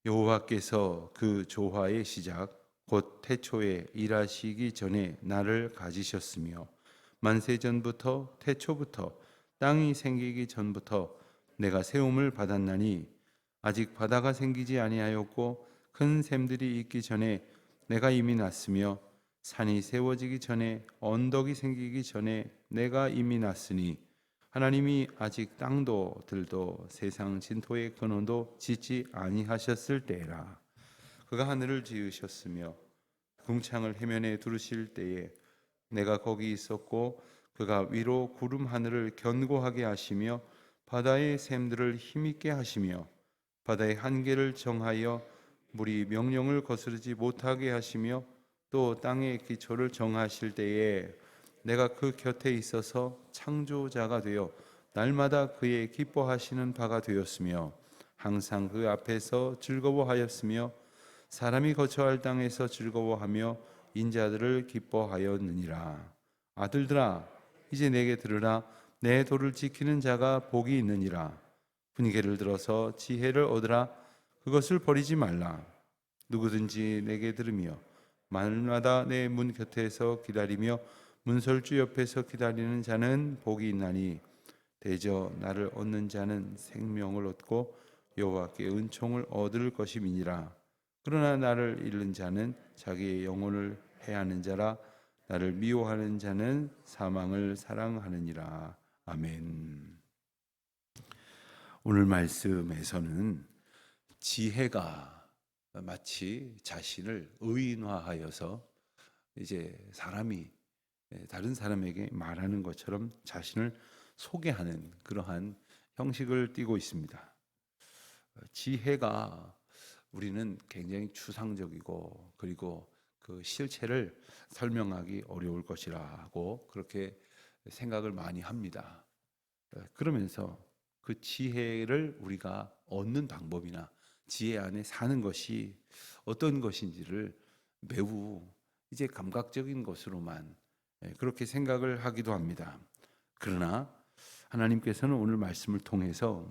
여호와께서 그 조화의 시작 곧 태초에 일하시기 전에 나를 가지셨으며 만세 전부터 태초부터 땅이 생기기 전부터 내가 세움을 받았나니 아직 바다가 생기지 아니하였고 큰 샘들이 있기 전에 내가 이미 났으며 산이 세워지기 전에 언덕이 생기기 전에 내가 이미 났으니 하나님이 아직 땅도 들도 세상 진토의 근원도 짓지 아니하셨을 때라. 그가 하늘을 지으셨으며 궁창을 해면에 두르실 때에 내가 거기 있었고 그가 위로 구름 하늘을 견고하게 하시며 바다의 샘들을 힘있게 하시며 바다의 한계를 정하여 물이 명령을 거스르지 못하게 하시며 또 땅의 기초를 정하실 때에 내가 그 곁에 있어서 창조자가 되어 날마다 그의 기뻐하시는 바가 되었으며 항상 그 앞에서 즐거워하였으며 사람이 거처할 땅에서 즐거워하며 인자들을 기뻐하였느니라. 아들들아 이제 내게 들으라. 내 도를 지키는 자가 복이 있느니라. 분개를 들어서 지혜를 얻으라. 그것을 버리지 말라. 누구든지 내게 들으며 말마다 내 문 곁에서 기다리며 문설주 옆에서 기다리는 자는 복이 있나니 대저 나를 얻는 자는 생명을 얻고 여호와께 은총을 얻을 것임이니라. 그러나 나를 잃는 자는 자기의 영혼을 해하는 자라. 나를 미워하는 자는 사망을 사랑하느니라. 아멘. 오늘 말씀에서는 지혜가 마치 자신을 의인화하여서 이제 사람이 다른 사람에게 말하는 것처럼 자신을 소개하는 그러한 형식을 띠고 있습니다. 지혜가 우리는 굉장히 추상적이고 그리고 그 실체를 설명하기 어려울 것이라고 그렇게 생각을 많이 합니다. 그러면서 그 지혜를 우리가 얻는 방법이나 지혜 안에 사는 것이 어떤 것인지를 매우 이제 감각적인 것으로만 그렇게 생각을 하기도 합니다. 그러나 하나님께서는 오늘 말씀을 통해서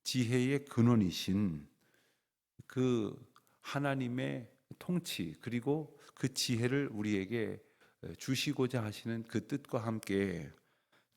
지혜의 근원이신 그 하나님의 통치 그리고 그 지혜를 우리에게 주시고자 하시는 그 뜻과 함께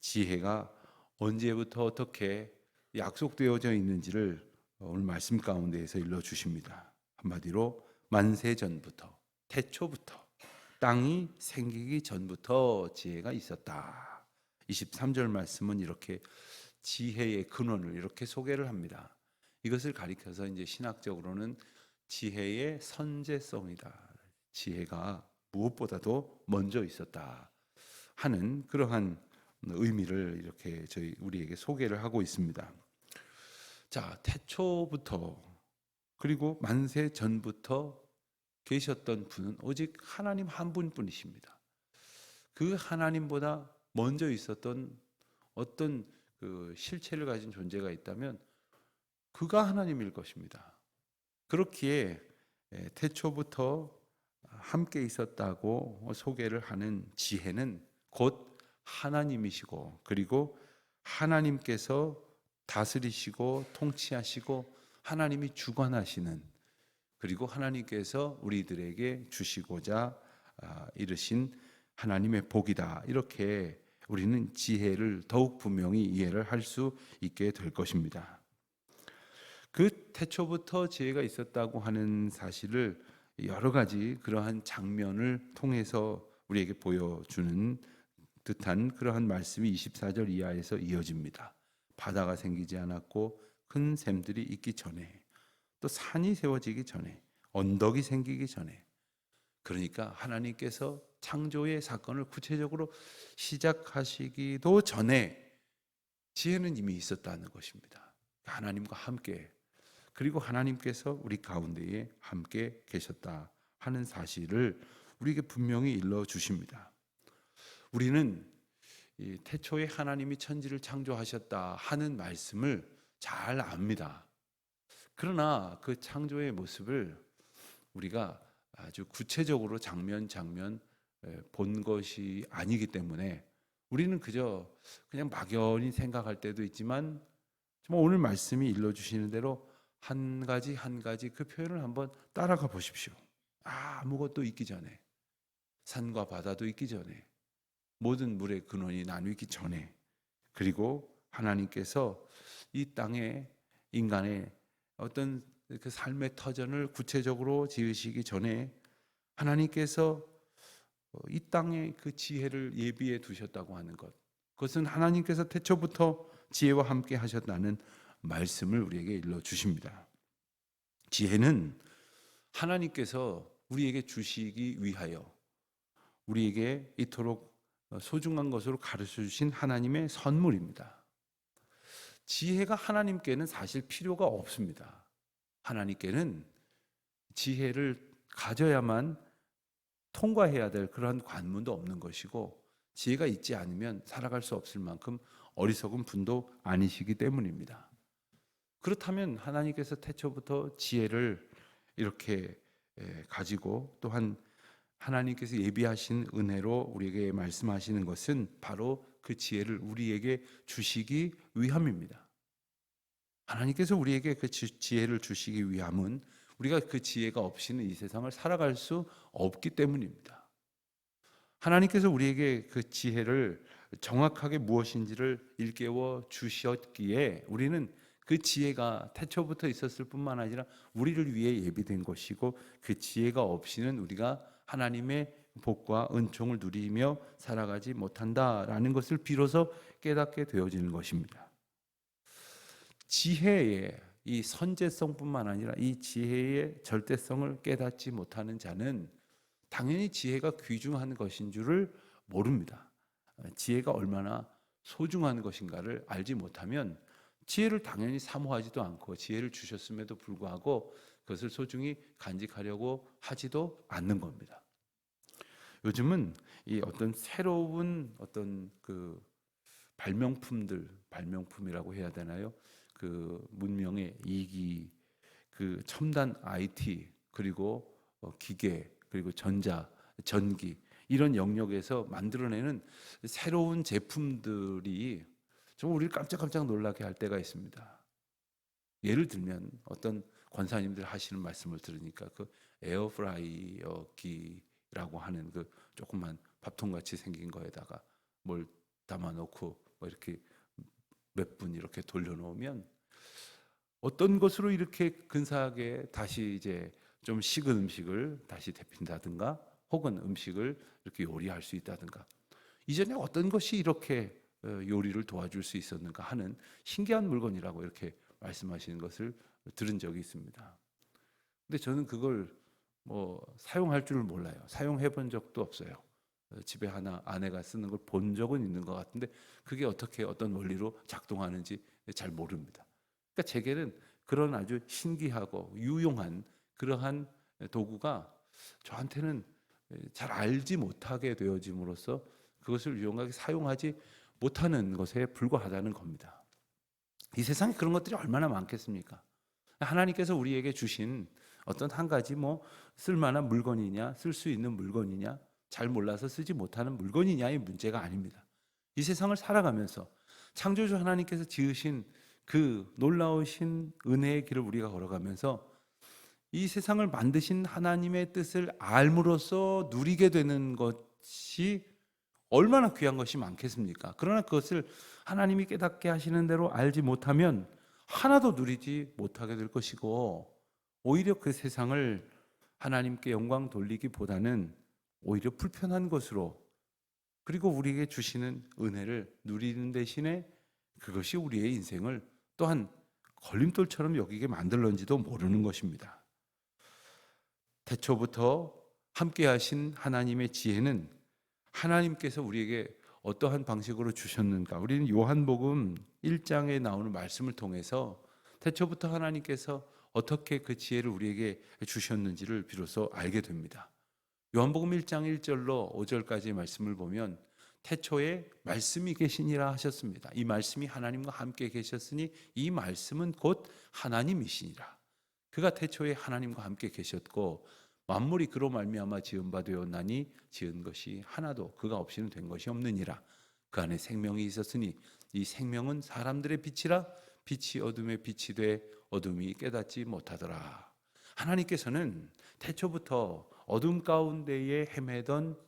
지혜가 언제부터 어떻게 약속되어져 있는지를 오늘 말씀 가운데에서 일러주십니다. 한마디로 만세 전부터 태초부터 땅이 생기기 전부터 지혜가 있었다. 23절 말씀은 이렇게 지혜의 근원을 이렇게 소개를 합니다. 이것을 가리켜서 이제 신학적으로는 지혜의 선제성이다. 지혜가 무엇보다도 먼저 있었다 하는 그러한 의미를 이렇게 우리에게 소개를 하고 있습니다. 자, 태초부터 그리고 만세 전부터 계셨던 분은 오직 하나님 한 분뿐이십니다. 그 하나님보다 먼저 있었던 어떤 그 실체를 가진 존재가 있다면 그가 하나님일 것입니다. 그렇기에 태초부터 함께 있었다고 소개를 하는 지혜는 곧 하나님이시고 그리고 하나님께서 다스리시고 통치하시고 하나님이 주관하시는 그리고 하나님께서 우리들에게 주시고자 이르신 하나님의 복이다. 이렇게 우리는 지혜를 더욱 분명히 이해를 할 수 있게 될 것입니다. 그 태초부터 지혜가 있었다고 하는 사실을 여러 가지 그러한 장면을 통해서 우리에게 보여주는 듯한 그러한 말씀이 24절 이하에서 이어집니다. 바다가 생기지 않았고 큰 샘들이 있기 전에 또 산이 세워지기 전에 언덕이 생기기 전에 그러니까 하나님께서 창조의 사건을 구체적으로 시작하시기도 전에 지혜는 이미 있었다는 것입니다. 하나님과 함께 그리고 하나님께서 우리 가운데에 함께 계셨다 하는 사실을 우리에게 분명히 일러 주십니다. 우리는 이 태초에 하나님이 천지를 창조하셨다 하는 말씀을 잘 압니다. 그러나 그 창조의 모습을 우리가 아주 구체적으로 장면 본 것이 아니기 때문에 우리는 그냥 막연히 생각할 때도 있지만 정말 오늘 말씀이 일러주시는 대로 한 가지 한 가지 그 표현을 한번 따라가 보십시오. 아무것도 있기 전에, 산과 바다도 있기 전에, 모든 물의 근원이 나누기 전에, 그리고 하나님께서 이 땅에 인간의 어떤 그 삶의 터전을 구체적으로 지으시기 전에 하나님께서 이 땅에 그 지혜를 예비해 두셨다고 하는 것, 그것은 하나님께서 태초부터 지혜와 함께 하셨다는 말씀을 우리에게 일러 주십니다. 지혜는 하나님께서 우리에게 주시기 위하여 우리에게 이토록 소중한 것으로 가르쳐 주신 하나님의 선물입니다. 지혜가 하나님께는 사실 필요가 없습니다. 하나님께는 지혜를 가져야만 통과해야 될 그러한 관문도 없는 것이고, 지혜가 있지 않으면 살아갈 수 없을 만큼 어리석은 분도 아니시기 때문입니다. 그렇다면 하나님께서 태초부터 지혜를 이렇게 가지고, 또한 하나님께서 예비하신 은혜로 우리에게 말씀하시는 것은 바로 그 지혜를 우리에게 주시기 위함입니다. 하나님께서 우리에게 그 지혜를 주시기 위함은 우리가 그 지혜가 없이는 이 세상을 살아갈 수 없기 때문입니다. 하나님께서 우리에게 그 지혜를 정확하게 무엇인지를 일깨워 주셨기에 우리는 그 지혜가 태초부터 있었을 뿐만 아니라 우리를 위해 예비된 것이고, 그 지혜가 없이는 우리가 하나님의 복과 은총을 누리며 살아가지 못한다라는 것을 비로소 깨닫게 되어지는 것입니다. 지혜의 이 선제성뿐만 아니라 이 지혜의 절대성을 깨닫지 못하는 자는 당연히 지혜가 귀중한 것인 줄을 모릅니다. 지혜가 얼마나 소중한 것인가를 알지 못하면 지혜를 당연히 사모하지도 않고, 지혜를 주셨음에도 불구하고 그것을 소중히 간직하려고 하지도 않는 겁니다. 요즘은 이 어떤 새로운 어떤 그 발명품이라고 해야 되나요? 그 문명의 이기, 그 첨단 IT, 그리고 기계, 그리고 전기, 이런 영역에서 만들어내는 새로운 제품들이 좀 우리를 깜짝깜짝 놀라게 할 때가 있습니다. 예를 들면 어떤 권사님들 하시는 말씀을 들으니까 그 에어프라이어기라고 하는 그 조그만 밥통같이 생긴 거에다가 뭘 담아놓고 뭐 이렇게 몇 분 이렇게 돌려놓으면 어떤 것으로 이렇게 근사하게 다시 이제 좀 식은 음식을 다시 데핀다든가, 혹은 음식을 이렇게 요리할 수 있다든가, 이전에 어떤 것이 이렇게 요리를 도와줄 수 있었는가 하는 신기한 물건이라고 이렇게 말씀하시는 것을 들은 적이 있습니다. 근데 저는 그걸 뭐 사용할 줄을 몰라요. 사용해 본 적도 없어요. 집에 하나 아내가 쓰는 걸 본 적은 있는 것 같은데 그게 어떻게 어떤 원리로 작동하는지 잘 모릅니다. 그러니까 제게는 그런 아주 신기하고 유용한 그러한 도구가 저한테는 잘 알지 못하게 되어짐으로써 그것을 유용하게 사용하지 못하는 것에 불과하다는 겁니다. 이 세상에 그런 것들이 얼마나 많겠습니까? 하나님께서 우리에게 주신 어떤 한 가지 뭐 쓸만한 물건이냐, 쓸 수 있는 물건이냐, 잘 몰라서 쓰지 못하는 물건이냐의 문제가 아닙니다. 이 세상을 살아가면서 창조주 하나님께서 지으신 그 놀라우신 은혜의 길을 우리가 걸어가면서 이 세상을 만드신 하나님의 뜻을 알므로써 누리게 되는 것이 얼마나 귀한 것이 많겠습니까? 그러나 그것을 하나님이 깨닫게 하시는 대로 알지 못하면 하나도 누리지 못하게 될 것이고, 오히려 그 세상을 하나님께 영광 돌리기보다는 오히려 불편한 것으로, 그리고 우리에게 주시는 은혜를 누리는 대신에 그것이 우리의 인생을 또한 걸림돌처럼 여기게 만들는지도 모르는 것입니다. 태초부터 함께 하신 하나님의 지혜는 하나님께서 우리에게 어떠한 방식으로 주셨는가, 우리는 요한복음 1장에 나오는 말씀을 통해서 태초부터 하나님께서 어떻게 그 지혜를 우리에게 주셨는지를 비로소 알게 됩니다. 요한복음 1장 1절로 5절까지의 말씀을 보면 태초에 말씀이 계시니라 하셨습니다. 이 말씀이 하나님과 함께 계셨으니 이 말씀은 곧 하나님이시니라. 그가 태초에 하나님과 함께 계셨고 만물이 그로 말미암아 지은 바 되었나니 지은 것이 하나도 그가 없이는 된 것이 없느니라. 그 안에 생명이 있었으니 이 생명은 사람들의 빛이라. 빛이 어둠에 빛이 돼 어둠이 깨닫지 못하더라. 하나님께서는 태초부터 어둠 가운데에 헤매던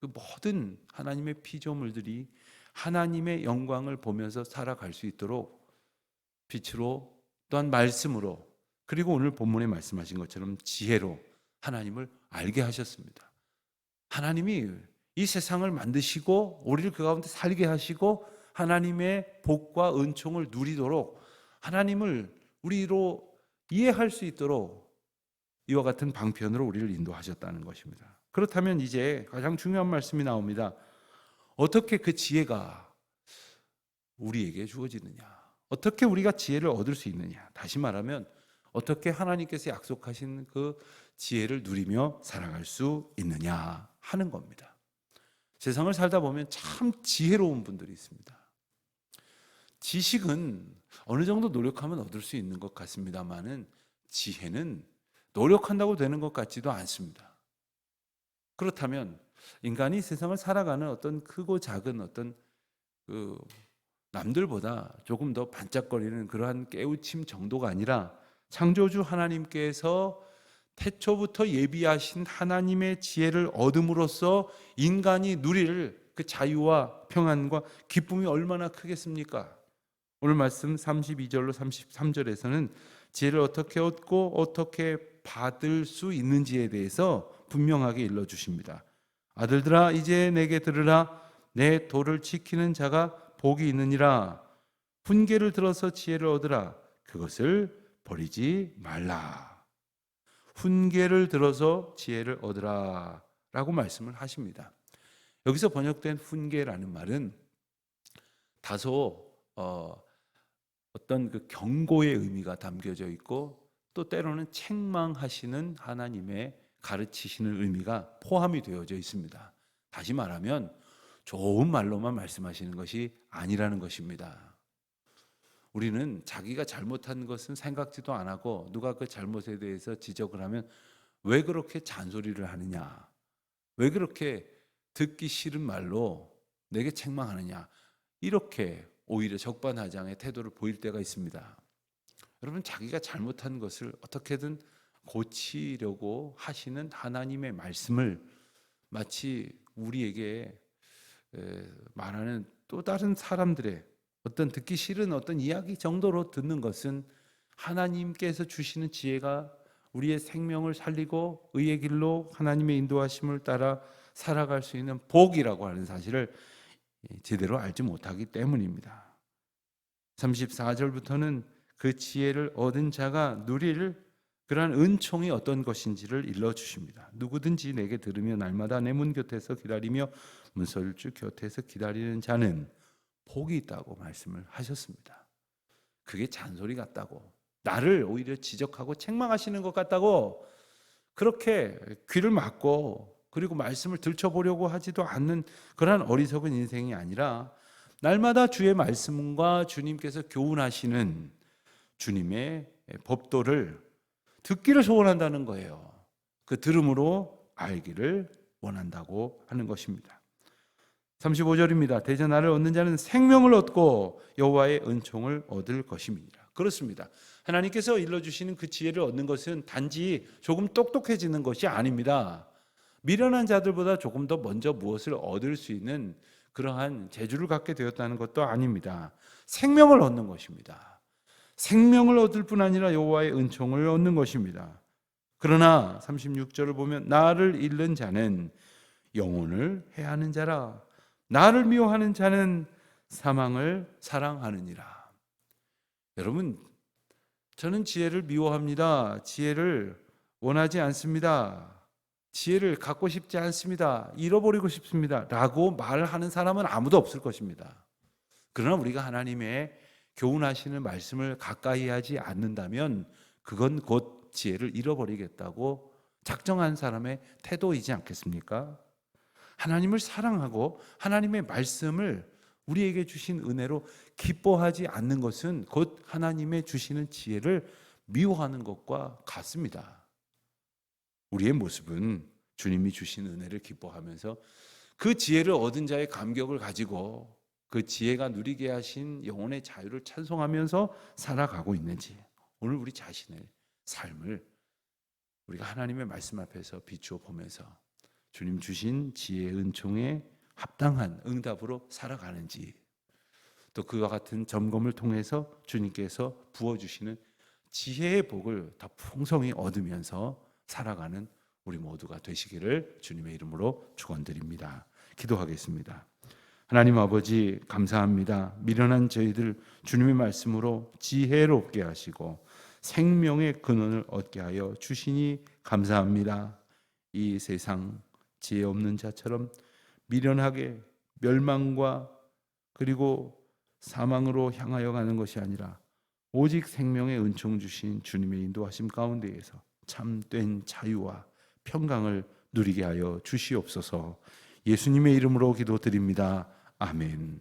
그 모든 하나님의 피조물들이 하나님의 영광을 보면서 살아갈 수 있도록 빛으로, 또한 말씀으로, 그리고 오늘 본문에 말씀하신 것처럼 지혜로 하나님을 알게 하셨습니다. 하나님이 이 세상을 만드시고 우리를 그 가운데 살게 하시고 하나님의 복과 은총을 누리도록 하나님을 우리로 이해할 수 있도록 이와 같은 방편으로 우리를 인도하셨다는 것입니다. 그렇다면 이제 가장 중요한 말씀이 나옵니다. 어떻게 그 지혜가 우리에게 주어지느냐? 어떻게 우리가 지혜를 얻을 수 있느냐? 다시 말하면 어떻게 하나님께서 약속하신 그 지혜를 누리며 살아갈 수 있느냐 하는 겁니다. 세상을 살다 보면 참 지혜로운 분들이 있습니다. 지식은 어느 정도 노력하면 얻을 수 있는 것 같습니다만은 지혜는 노력한다고 되는 것 같지도 않습니다. 그렇다면 인간이 세상을 살아가는 어떤 크고 작은 어떤 그 남들보다 조금 더 반짝거리는 그러한 깨우침 정도가 아니라 창조주 하나님께서 태초부터 예비하신 하나님의 지혜를 얻음으로써 인간이 누릴 그 자유와 평안과 기쁨이 얼마나 크겠습니까? 오늘 말씀 32절로 33절에서는 지혜를 어떻게 얻고 어떻게 받을 수 있는지에 대해서 분명하게 일러주십니다. 아들들아 이제 내게 들으라. 내 도를 지키는 자가 복이 있느니라. 훈계를 들어서 지혜를 얻으라. 그것을 버리지 말라. 훈계를 들어서 지혜를 얻으라 라고 말씀을 하십니다. 여기서 번역된 훈계라는 말은 다소 어떤 그 경고의 의미가 담겨져 있고 또 때로는 책망하시는 하나님의 가르치시는 의미가 포함이 되어져 있습니다. 다시 말하면 좋은 말로만 말씀하시는 것이 아니라는 것입니다. 우리는 자기가 잘못한 것은 생각지도 안 하고 누가 그 잘못에 대해서 지적을 하면 왜 그렇게 잔소리를 하느냐, 왜 그렇게 듣기 싫은 말로 내게 책망하느냐, 이렇게 오히려 적반하장의 태도를 보일 때가 있습니다. 여러분, 자기가 잘못한 것을 어떻게든 고치려고 하시는 하나님의 말씀을 마치 우리에게 말하는 또 다른 사람들의 어떤 듣기 싫은 어떤 이야기 정도로 듣는 것은 하나님께서 주시는 지혜가 우리의 생명을 살리고 의의 길로 하나님의 인도하심을 따라 살아갈 수 있는 복이라고 하는 사실을 제대로 알지 못하기 때문입니다. 34절부터는 그 지혜를 얻은 자가 누릴 그러한 은총이 어떤 것인지를 일러주십니다. 누구든지 내게 들으며 날마다 내 문 곁에서 기다리며 문설주 곁에서 기다리는 자는 복이 있다고 말씀을 하셨습니다. 그게 잔소리 같다고, 나를 오히려 지적하고 책망하시는 것 같다고 그렇게 귀를 막고 그리고 말씀을 들춰보려고 하지도 않는 그러한 어리석은 인생이 아니라 날마다 주의 말씀과 주님께서 교훈하시는 주님의 법도를 듣기를 소원한다는 거예요. 그 들음으로 알기를 원한다고 하는 것입니다. 35절입니다. 대저 나를 얻는 자는 생명을 얻고 여호와의 은총을 얻을 것임이니라. 그렇습니다. 하나님께서 일러주시는 그 지혜를 얻는 것은 단지 조금 똑똑해지는 것이 아닙니다. 미련한 자들보다 조금 더 먼저 무엇을 얻을 수 있는 그러한 재주를 갖게 되었다는 것도 아닙니다. 생명을 얻는 것입니다. 생명을 얻을 뿐 아니라 여호와의 은총을 얻는 것입니다. 그러나 36절을 보면 나를 잃는 자는 영혼을 해하는 자라. 나를 미워하는 자는 사망을 사랑하느니라. 여러분, 저는 지혜를 미워합니다. 지혜를 원하지 않습니다. 지혜를 갖고 싶지 않습니다. 잃어버리고 싶습니다. 라고 말하는 사람은 아무도 없을 것입니다. 그러나 우리가 하나님의 교훈하시는 말씀을 가까이 하지 않는다면 그건 곧 지혜를 잃어버리겠다고 작정한 사람의 태도이지 않겠습니까? 하나님을 사랑하고 하나님의 말씀을 우리에게 주신 은혜로 기뻐하지 않는 것은 곧 하나님의 주시는 지혜를 미워하는 것과 같습니다. 우리의 모습은 주님이 주신 은혜를 기뻐하면서 그 지혜를 얻은 자의 감격을 가지고 그 지혜가 누리게 하신 영혼의 자유를 찬송하면서 살아가고 있는지, 오늘 우리 자신의 삶을 우리가 하나님의 말씀 앞에서 비추어 보면서 주님 주신 지혜의 은총에 합당한 응답으로 살아가는지, 또 그와 같은 점검을 통해서 주님께서 부어주시는 지혜의 복을 더 풍성히 얻으면서 살아가는 우리 모두가 되시기를 주님의 이름으로 축원드립니다. 기도하겠습니다. 하나님 아버지, 감사합니다. 미련한 저희들 주님의 말씀으로 지혜롭게 하시고 생명의 근원을 얻게 하여 주시니 감사합니다. 이 세상 지혜 없는 자처럼 미련하게 멸망과 그리고 사망으로 향하여 가는 것이 아니라 오직 생명의 은총 주신 주님의 인도하심 가운데에서 참된 자유와 평강을 누리게 하여 주시옵소서. 예수님의 이름으로 기도드립니다. 아멘.